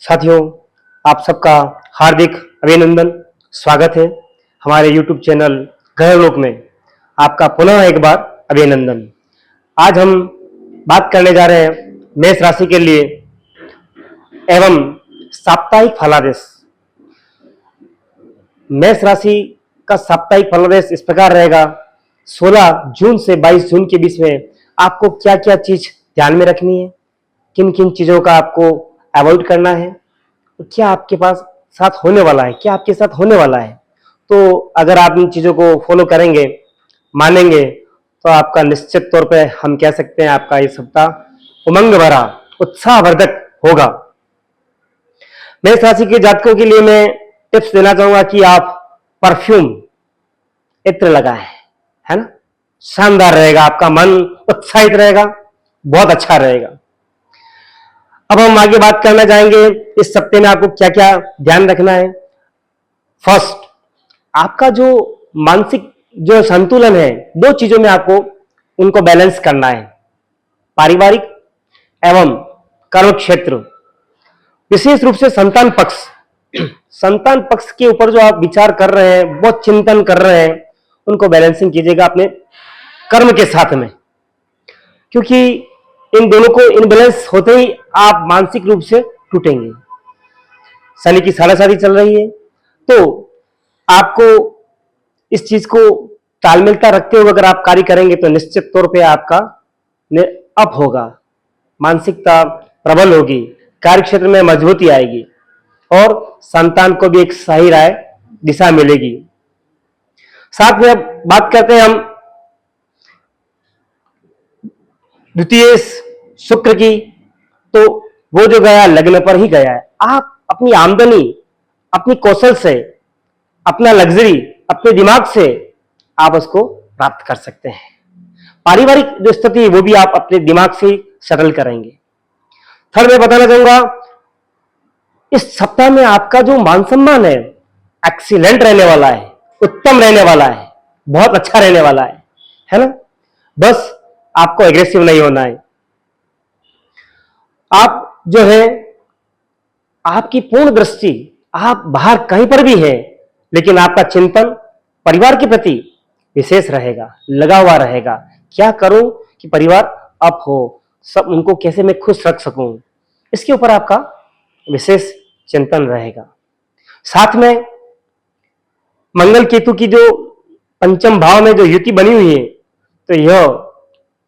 साथियों, आप सबका हार्दिक अभिनंदन। स्वागत है हमारे YouTube चैनल ग्रहलोक में। आपका पुनः एक बार अभिनंदन। आज हम बात करने जा रहे हैं मेष राशि के लिए एवं साप्ताहिक फलादेश। मेष राशि का साप्ताहिक फलादेश इस प्रकार रहेगा। 16 जून से 22 जून के बीच में आपको क्या क्या चीज ध्यान में रखनी है, किन किन चीजों का आपको अवॉइड करना है, क्या आपके पास साथ होने वाला है, क्या आपके साथ होने वाला है। तो अगर आप इन चीजों को फॉलो करेंगे, मानेंगे, तो आपका निश्चित तौर पे हम कह सकते हैं आपका ये सप्ताह उमंग भरा, उत्साहवर्धक होगा। मेष राशि के जातकों के लिए मैं टिप्स देना चाहूंगा कि आप परफ्यूम इत्र लगाएं, है ना। शानदार रहेगा, आपका मन उत्साहित रहेगा, बहुत अच्छा रहेगा। अब हम आगे बात करना चाहेंगे इस सप्ताह में आपको क्या क्या ध्यान रखना है। फर्स्ट, आपका जो मानसिक जो संतुलन है, दो चीजों में आपको उनको बैलेंस करना है, पारिवारिक एवं कर्म क्षेत्र। विशेष रूप से संतान पक्ष, संतान पक्ष के ऊपर जो आप विचार कर रहे हैं, बहुत चिंतन कर रहे हैं, उनको बैलेंसिंग कीजिएगा अपने कर्म के साथ में, क्योंकि इन दोनों को इनबैलेंस होते ही आप मानसिक रूप से टूटेंगे। शनि की साढ़ेसाती चल रही है, तो आपको इस चीज को तालमेलता रखते हुए अगर आप कार्य करेंगे तो निश्चित तौर पे आपका अप होगा, मानसिकता प्रबल होगी, कार्य क्षेत्र में मजबूती आएगी और संतान को भी एक सही राय दिशा मिलेगी। साथ में अब बात करते हैं हम द्वितीय शुक्र की, तो वो जो गया लग्न पर ही गया है। आप अपनी आमदनी अपनी कौशल से, अपना लग्जरी अपने दिमाग से आप उसको प्राप्त कर सकते हैं। पारिवारिक जो स्थिति वो भी आप अपने दिमाग से सेटल करेंगे। थर्ड, मैं बताना चाहूंगा इस सप्ताह में आपका जो मान सम्मान है एक्सीलेंट रहने वाला है, उत्तम रहने वाला है, बहुत अच्छा रहने वाला है ना। बस आपको एग्रेसिव नहीं होना है। आप जो है, आपकी पूर्ण दृष्टि आप बाहर कहीं पर भी है, लेकिन आपका चिंतन परिवार के प्रति विशेष रहेगा, लगा हुआ रहेगा। क्या करूं कि परिवार अप हो, सब उनको कैसे मैं खुश रख सकूं, इसके ऊपर आपका विशेष चिंतन रहेगा। साथ में मंगल केतु की जो पंचम भाव में जो युति बनी हुई है, तो यह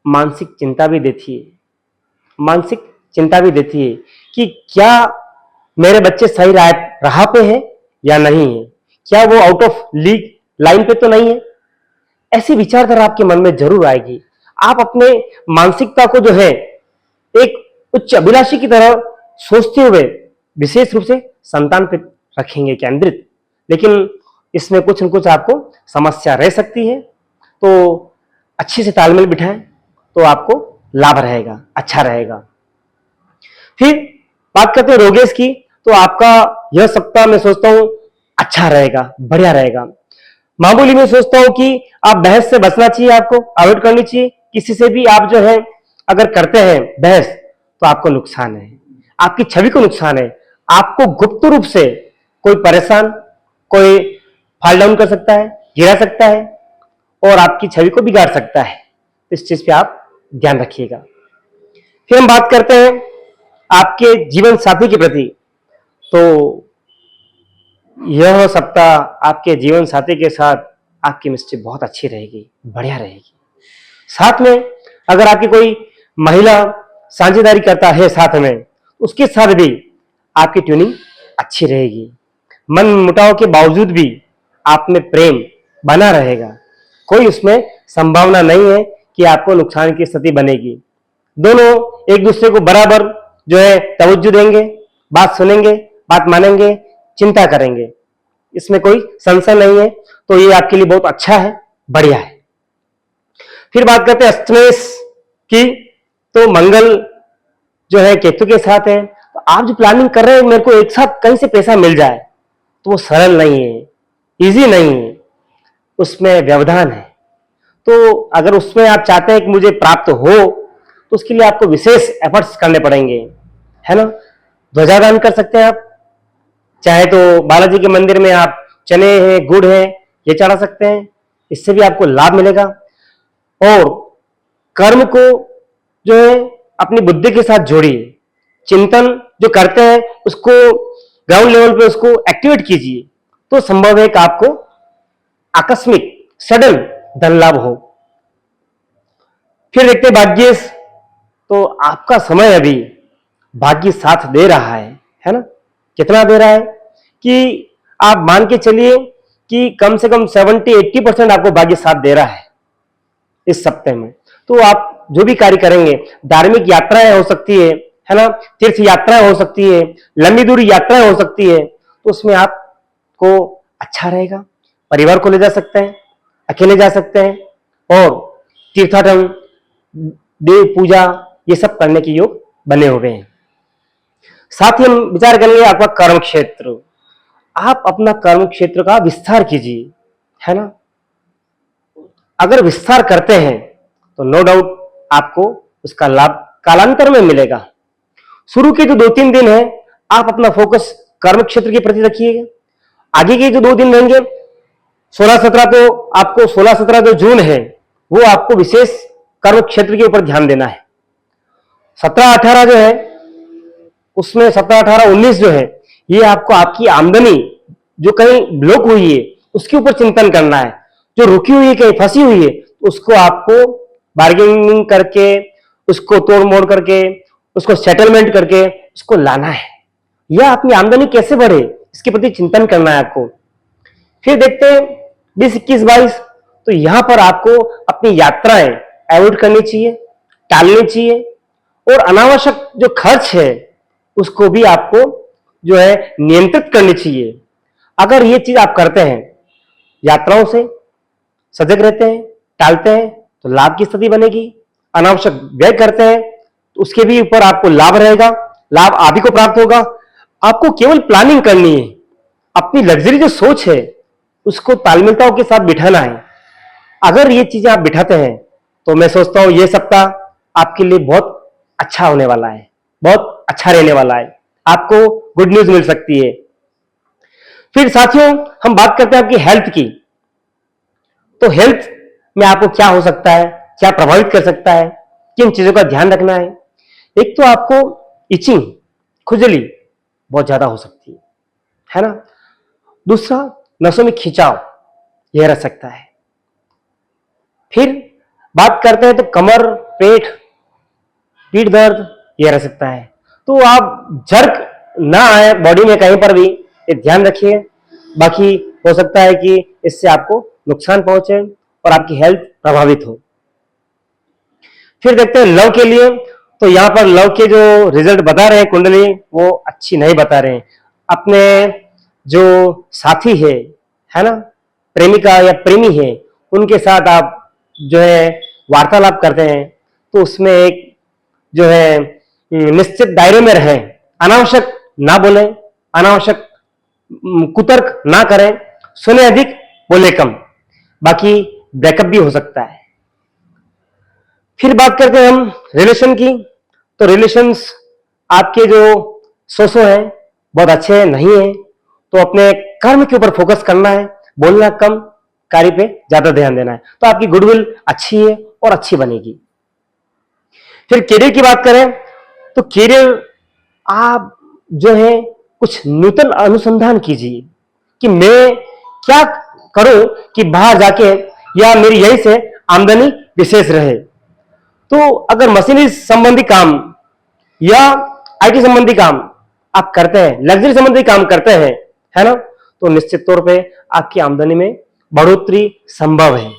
मानसिक चिंता भी देती है, मानसिक चिंता भी देती है कि क्या मेरे बच्चे सही राह पे हैं या नहीं है, क्या वो आउट ऑफ लीग लाइन पे तो नहीं है। ऐसी विचारधारा आपके मन में जरूर आएगी। आप अपने मानसिकता को जो है एक उच्च अभिलाषी की तरह सोचते हुए विशेष रूप से संतान पे रखेंगे केंद्रित, लेकिन इसमें कुछ न कुछ आपको समस्या रह सकती है। तो अच्छे से तालमेल बिठाएं तो आपको लाभ रहेगा, अच्छा रहेगा। फिर बात करते हैं रोगेश की, तो आपका यह सप्ताह मैं सोचता हूं अच्छा रहेगा, बढ़िया रहेगा। मामूली में सोचता हूं कि आप बहस से बचना चाहिए, आपको अवॉइड करनी चाहिए। किसी से भी आप जो है अगर करते हैं बहस तो आपको नुकसान है, आपकी छवि को नुकसान है। आपको गुप्त रूप से कोई परेशान, कोई फॉल डाउन कर सकता है, गिरा सकता है और आपकी छवि को बिगाड़ सकता है। इस चीज पे आप ध्यान रखिएगा। फिर हम बात करते हैं आपके जीवन साथी के प्रति, तो यह सप्ताह आपके जीवन साथी के साथ आपकी मिस्ट्री बहुत अच्छी रहेगी, बढ़िया रहेगी। साथ में अगर आपकी कोई महिला साझेदारी करता है साथ में, उसके साथ भी आपकी ट्यूनिंग अच्छी रहेगी। मन मुटाव के बावजूद भी आप में प्रेम बना रहेगा, कोई उसमें संभावना नहीं है कि आपको नुकसान की स्थिति बनेगी। दोनों एक दूसरे को बराबर जो है तवज्जो देंगे, बात सुनेंगे, बात मानेंगे, चिंता करेंगे, इसमें कोई संशय नहीं है। तो ये आपके लिए बहुत अच्छा है, बढ़िया है। फिर बात करते हैं अष्टमेश की, तो मंगल जो है केतु के साथ है। तो आप जो प्लानिंग कर रहे हैं मेरे को एक साथ कहीं से पैसा मिल जाए, तो वो सरल नहीं है, इजी नहीं है, उसमें व्यवधान है। तो अगर उसमें आप चाहते हैं कि मुझे प्राप्त हो, तो उसके लिए आपको विशेष एफर्ट्स करने पड़ेंगे, है ना। ध्वजादान कर सकते हैं आप, चाहे तो बालाजी के मंदिर में आप चने हैं, गुड़ है, ये चढ़ा सकते हैं, इससे भी आपको लाभ मिलेगा। और कर्म को जो है अपनी बुद्धि के साथ जोड़िए, चिंतन जो करते हैं उसको ग्राउंड लेवल पे उसको एक्टिवेट कीजिए, तो संभव है कि आपको आकस्मिक सडन धन लाभ हो। फिर देखते हैं भाग्येश, तो आपका समय अभी भाग्य साथ दे रहा है ना? कितना दे रहा है कि आप मान के चलिए कि कम से कम 70-80% आपको भाग्य साथ दे रहा है इस सप्ताह में। तो आप जो भी कार्य करेंगे, धार्मिक यात्राएं हो सकती है ना, तीर्थ यात्राएं हो सकती है, लंबी दूरी यात्राएं हो सकती है, तो उसमें आपको अच्छा रहेगा। परिवार को ले जा सकते हैं, अकेले जा सकते हैं, और तीर्थाटन, देव पूजा, ये सब करने के योग बने हुए हैं। साथ ही हम विचार करेंगे आपका कर्म क्षेत्र। आप अपना कर्म क्षेत्र का विस्तार कीजिए, है ना? अगर विस्तार करते हैं तो नो डाउट आपको उसका लाभ कालांतर में मिलेगा। शुरू के जो 2-3 दिन है आप अपना फोकस कर्म क्षेत्र के प्रति रखिएगा। आगे के जो 2 दिन रहेंगे 16-17, तो आपको 16-17 जो जून है वो आपको विशेष कर्म क्षेत्र के ऊपर ध्यान देना है। 17-18 जो है उसमें 17-18-19 जो है ये आपको आपकी आमदनी जो कहीं ब्लॉक हुई है उसके ऊपर चिंतन करना है। जो रुकी हुई है, कहीं फंसी हुई है, उसको आपको बार्गेनिंग करके, उसको तोड़ मोड़ करके, उसको सेटलमेंट करके उसको लाना है। यह अपनी आमदनी कैसे बढ़े इसके प्रति चिंतन करना है आपको। फिर देखते हैं 20, 21, 22, तो यहां पर आपको अपनी यात्राएं अवॉइड करनी चाहिए, टालनी चाहिए, और अनावश्यक जो खर्च है उसको भी आपको जो है नियंत्रित करनी चाहिए। अगर ये चीज आप करते हैं, यात्राओं से सजग रहते हैं, टालते हैं, तो लाभ की स्थिति बनेगी। अनावश्यक व्यय करते हैं तो उसके भी ऊपर आपको लाभ रहेगा, लाभ आप ही को प्राप्त होगा। आपको केवल प्लानिंग करनी है, अपनी लग्जरी जो सोच है उसको तालमेलताओं के साथ बिठाना है। अगर ये चीजें आप बिठाते हैं तो मैं सोचता हूं ये सप्ताह आपके लिए बहुत अच्छा होने वाला है, बहुत अच्छा रहने वाला है, आपको गुड न्यूज मिल सकती है। फिर साथियों हम बात करते हैं आपकी हेल्थ की। तो हेल्थ में आपको क्या हो सकता है, क्या प्रभावित कर सकता है, किन चीजों का ध्यान रखना है। एक तो आपको इचिंग, खुजली बहुत ज्यादा हो सकती है ना? दूसरा, नसों में खिंचाव यह रह सकता है। फिर बात करते हैं तो कमर, पेट, पीठ दर्द यह रह सकता है। तो आप जर्क ना आए बॉडी में कहीं पर भी, ये ध्यान रखिए। बाकी हो सकता है कि इससे आपको नुकसान पहुंचे और आपकी हेल्थ प्रभावित हो। फिर देखते हैं लव के लिए। तो यहां पर लव के जो रिजल्ट बता रहे हैं कुंडली, वो अच्छी नहीं बता रहे हैं। अपने जो साथी है ना, प्रेमिका या प्रेमी है, उनके साथ आप जो है वार्तालाप करते हैं तो उसमें एक जो है निश्चित दायरे में रहें, अनावश्यक ना बोलें, अनावश्यक कुतर्क ना करें, सुने अधिक बोले कम। बाकी ब्रेकअप भी हो सकता है। फिर बात करते हैं हम रिलेशन की। तो रिलेशंस आपके जो सोसो हैं बहुत अच्छे हैं नहीं है, तो अपने कर्म के ऊपर फोकस करना है, बोलना कम, कार्य पे ज्यादा ध्यान देना है, तो आपकी गुडविल अच्छी है और अच्छी बनेगी। फिर करियर की बात करें तो करियर आप जो है कुछ नूतन अनुसंधान कीजिए कि मैं क्या करूं कि बाहर जाके या मेरी यही से आमदनी विशेष रहे। तो अगर मशीनरी संबंधी काम या आईटी संबंधी काम आप करते हैं, लग्जरी संबंधी काम करते हैं, है ना, तो निश्चित तौर पे आपकी आमदनी में बढ़ोतरी संभव है,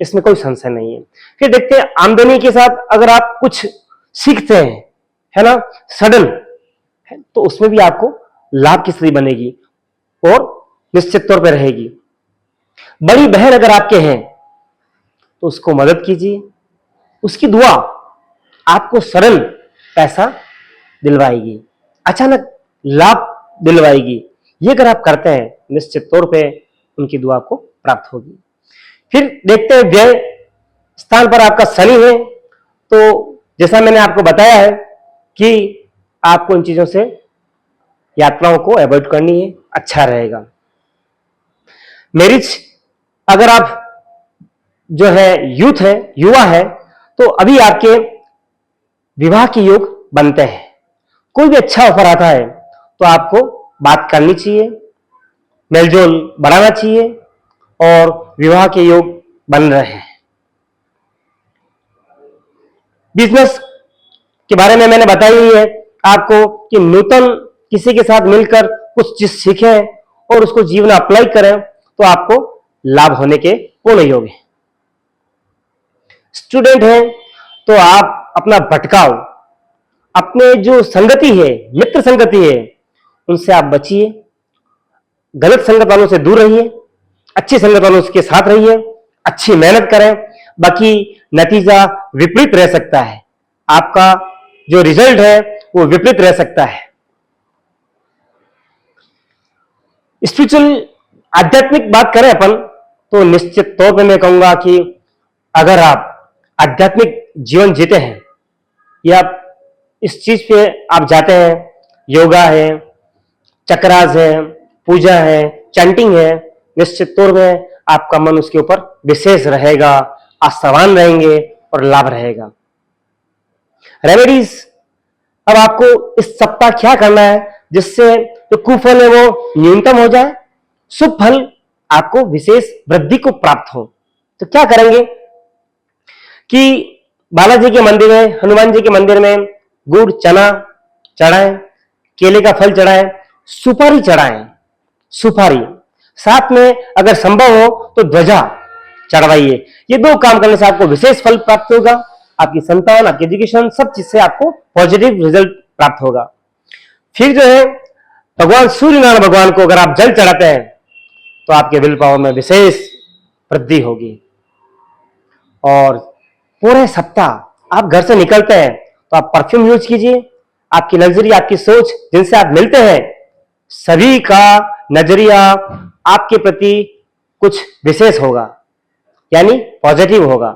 इसमें कोई संशय नहीं है। फिर देखते हैं आमदनी के साथ अगर आप कुछ सीखते हैं, है ना, सडन, तो उसमें भी आपको लाभ की स्थिति बनेगी और निश्चित तौर पर रहेगी। बड़ी बहन अगर आपके हैं तो उसको मदद कीजिए, उसकी दुआ आपको सरल पैसा दिलवाएगी, अचानक लाभ दिलवाएगी। ये अगर आप करते हैं निश्चित तौर पे उनकी दुआ आपको प्राप्त होगी। फिर देखते हैं व्यय स्थान पर आपका शनि है, तो जैसा मैंने आपको बताया है कि आपको इन चीजों से यात्राओं को अवॉइड करनी है, अच्छा रहेगा। मैरिज, अगर आप जो है यूथ है, युवा है, तो अभी आपके विवाह के योग बनते हैं। कोई भी अच्छा ऑफर आता है तो आपको बात करनी चाहिए, मेलजोल बढ़ाना चाहिए, और विवाह के योग बन रहे हैं। बिजनेस के बारे में मैंने बताई ही है आपको कि नूतन किसी के साथ मिलकर कुछ चीज सीखें और उसको जीवन में अप्लाई करें तो आपको लाभ होने के पूर्ण योग है। स्टूडेंट हैं तो आप अपना भटकाव, अपने जो संगति है, मित्र संगति है, उनसे आप बचिए, गलत संगत वालों से दूर रहिए, अच्छी संगत वालों के साथ रहिए, अच्छी मेहनत करें, बाकी नतीजा विपरीत रह सकता है, आपका जो रिजल्ट है वो विपरीत रह सकता है। स्पिरिचुअल, आध्यात्मिक बात करें अपन, तो निश्चित तौर पे मैं कहूंगा कि अगर आप आध्यात्मिक जीवन जीते हैं या इस चीज पे आप जाते हैं, योगा है, चक्रास है, पूजा है, चैंटिंग है, निश्चित तौर में आपका मन उसके ऊपर विशेष रहेगा, आस्थावान रहेंगे और लाभ रहेगा। रेमेडीज, अब आपको इस सप्ताह क्या करना है जिससे जो कुफल है वो न्यूनतम हो जाए, शुभ फल आपको विशेष वृद्धि को प्राप्त हो। तो क्या करेंगे कि बालाजी के मंदिर में, हनुमान जी के मंदिर में गुड़ चना चढ़ाएं, केले का फल चढ़ाएं, सुपारी चढ़ाएं, सुपारी साथ में अगर संभव हो तो ध्वजा चढ़वाइए। ये दो काम करने से आपको विशेष फल प्राप्त होगा, आपकी संतान, आपकी एजुकेशन, सब चीज से आपको पॉजिटिव रिजल्ट प्राप्त होगा। फिर जो है भगवान सूर्य नारायण भगवान को अगर आप जल चढ़ाते हैं तो आपके विल पावर में विशेष वृद्धि होगी। और पूरे सप्ताह आप घर से निकलते हैं तो आप परफ्यूम यूज कीजिए, आपकी नजरिया, आपकी सोच, जिनसे आप मिलते हैं सभी का नजरिया आपके प्रति कुछ विशेष होगा, यानी पॉजिटिव होगा।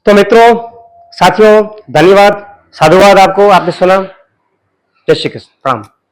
तो मित्रों, साथियों, धन्यवाद, साधुवाद आपको, आपने सुना। जय श्री कृष्ण, प्रणाम।